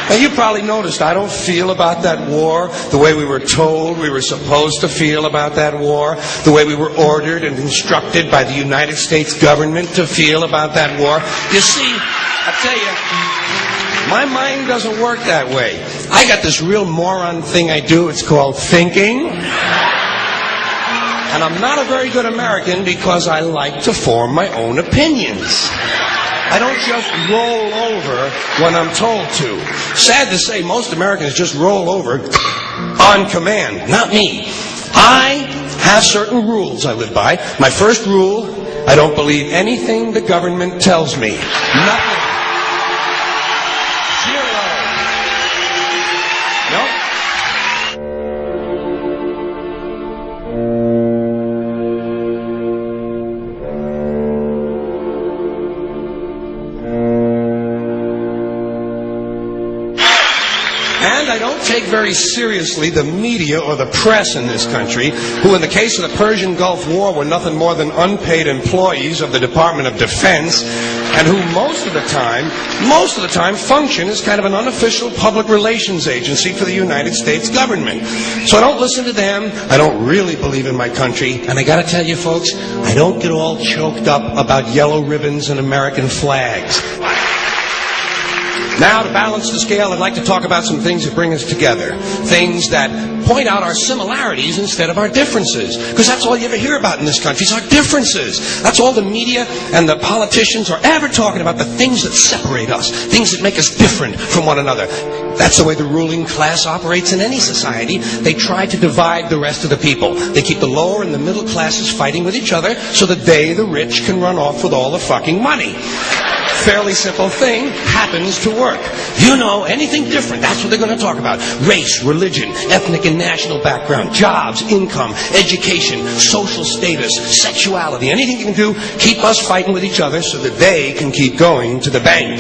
Now, you probably noticed I don't feel about that war the way we were told we were supposed to feel about that war, the way we were ordered and instructed by the United States government to feel about that war. You see, I tell you, my mind doesn't work that way. I got this real moron thing I do. It's called thinking. And I'm not a very good American because I like to form my own opinions. I don't just roll over when I'm told to. Sad to say, most Americans just roll over on command. Not me. I have certain rules I live by. My first rule, I don't believe anything the government tells me. Nothing. Zero. Nope. And I don't take very seriously the media or the press in this country, who in the case of the Persian Gulf War were nothing more than unpaid employees of the Department of Defense, and who most of the time function as kind of an unofficial public relations agency for the United States government. So I don't listen to them. I don't really believe in my country. And I gotta tell you folks, I don't get all choked up about yellow ribbons and American flags. Now, to balance the scale, I'd like to talk about some things that bring us together. Things that point out our similarities instead of our differences. Because that's all you ever hear about in this country is our differences. That's all the media and the politicians are ever talking about, the things that separate us, things that make us different from one another. That's the way the ruling class operates in any society. They try to divide the rest of the people. They keep the lower and the middle classes fighting with each other so that they, the rich, can run off with all the fucking money. Fairly simple thing, happens to work. You know, anything different, that's what they're going to talk about. Race, religion, ethnic and national background, jobs, income, education, social status, sexuality, anything you can do, keep us fighting with each other so that they can keep going to the bank.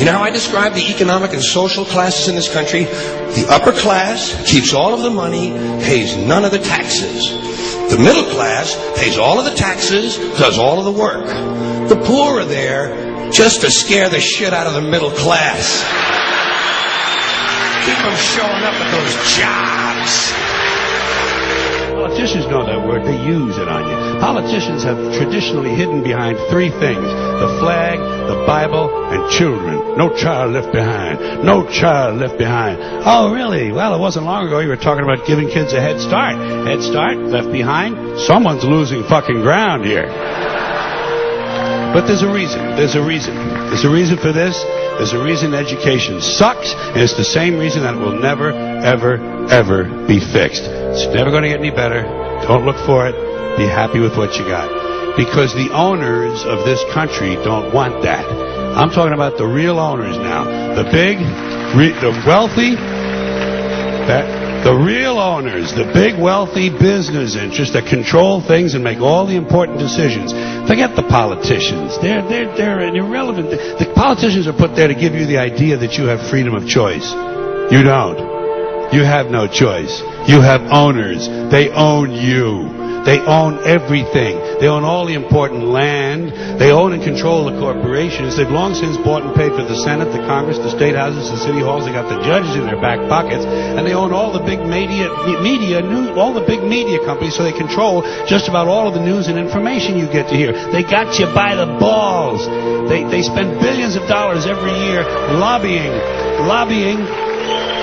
You know how I describe the economic and social classes in this country? The upper class keeps all of the money, pays none of the taxes. The middle class pays all of the taxes, does all of the work. The poor are there just to scare the shit out of the middle class. Keep them showing up at those jobs. Politicians know that word. They use it on you. Politicians have traditionally hidden behind three things: the flag, the Bible, and children. No child left behind. No child left behind. Oh, really? Well, it wasn't long ago you were talking about giving kids a head start. Head start? Left behind? Someone's losing fucking ground here. But there's a reason. There's a reason. There's a reason for this. There's a reason education sucks, and it's the same reason that it will never, ever, ever be fixed. It's never going to get any better. Don't look for it. Be happy with what you got. Because the owners of this country don't want that. I'm talking about the real owners now. The big, the wealthy, the real owners, the big wealthy business interests that control things and make all the important decisions. Forget the politicians. They're irrelevant. The politicians are put there to give you the idea that you have freedom of choice. You don't. You have no choice. You have owners. They own you. They own everything. They own all the important land. They own and control the corporations. They've long since bought and paid for the Senate, the Congress, the state houses, the city halls. They got the judges in their back pockets, and they own all the big all the big media companies. So they control just about all of the news and information you get to hear. They got you by the balls. They spend billions of dollars every year lobbying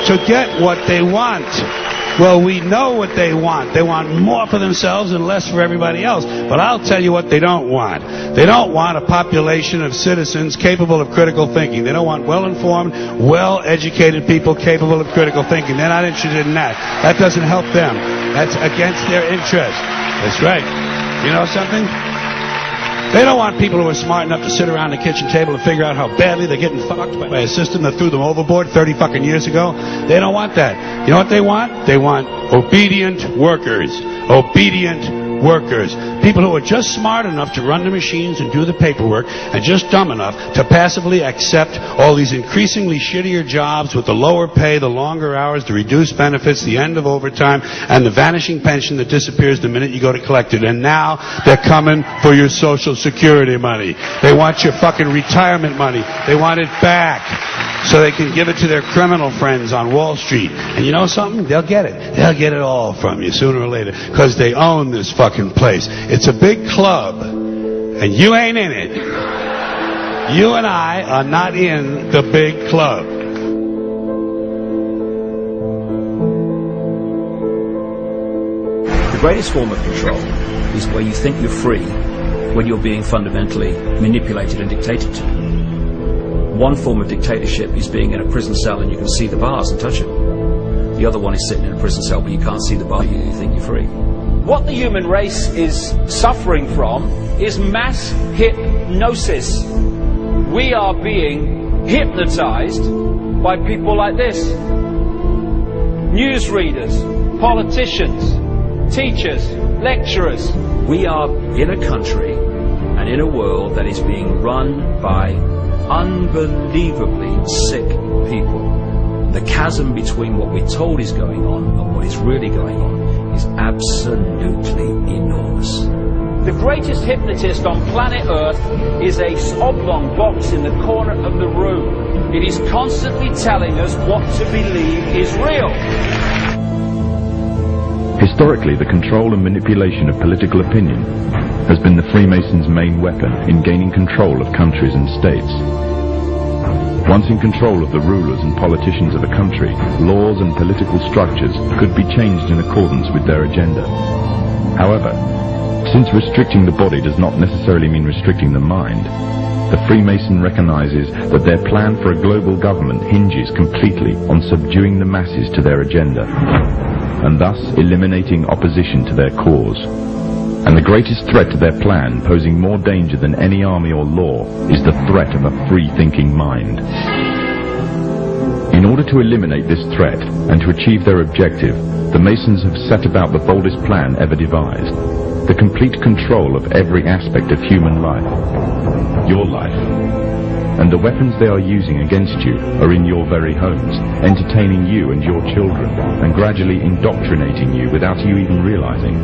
to get what they want. Well, we know what they want. They want more for themselves and less for everybody else. But I'll tell you what they don't want. They don't want a population of citizens capable of critical thinking. They don't want well-informed, well-educated people capable of critical thinking. They're not interested in that. That doesn't help them. That's against their interest. That's right. You know something? They don't want people who are smart enough to sit around the kitchen table and figure out how badly they're getting fucked by a system that threw them overboard 30 fucking years ago. They don't want that. You know what they want? They want obedient workers. Obedient workers, people who are just smart enough to run the machines and do the paperwork and just dumb enough to passively accept all these increasingly shittier jobs with the lower pay, the longer hours, the reduced benefits, the end of overtime, and the vanishing pension that disappears the minute you go to collect it. And now they're coming for your Social Security money. They want your fucking retirement money. They want it back so they can give it to their criminal friends on Wall Street. And you know something? They'll get it. They'll get it all from you sooner or later because they own this fucking place. It's a big club, and you ain't in it. You and I are not in the big club. The greatest form of control is where you think you're free when you're being fundamentally manipulated and dictated to. One form of dictatorship is being in a prison cell and you can see the bars and touch them. The other one is sitting in a prison cell but you can't see the bar, you think you're free. What the human race is suffering from is mass hypnosis. We are being hypnotized by people like this. Newsreaders, politicians, teachers, lecturers. We are in a country and in a world that is being run by unbelievably sick people. The chasm between what we're told is going on and what is really going on is absolutely enormous. The greatest hypnotist on planet Earth is a oblong box in the corner of the room. It is constantly telling us what to believe is real. Historically, the control and manipulation of political opinion has been the Freemasons' main weapon in gaining control of countries and states. Once in control of the rulers and politicians of a country, laws and political structures could be changed in accordance with their agenda. However, since restricting the body does not necessarily mean restricting the mind, the Freemason recognizes that their plan for a global government hinges completely on subduing the masses to their agenda, and thus eliminating opposition to their cause. And the greatest threat to their plan, posing more danger than any army or law, is the threat of a free-thinking mind. In order to eliminate this threat and to achieve their objective, the Masons have set about the boldest plan ever devised: the complete control of every aspect of human life, your life. And the weapons they are using against you are in your very homes, entertaining you and your children, and gradually indoctrinating you without you even realizing.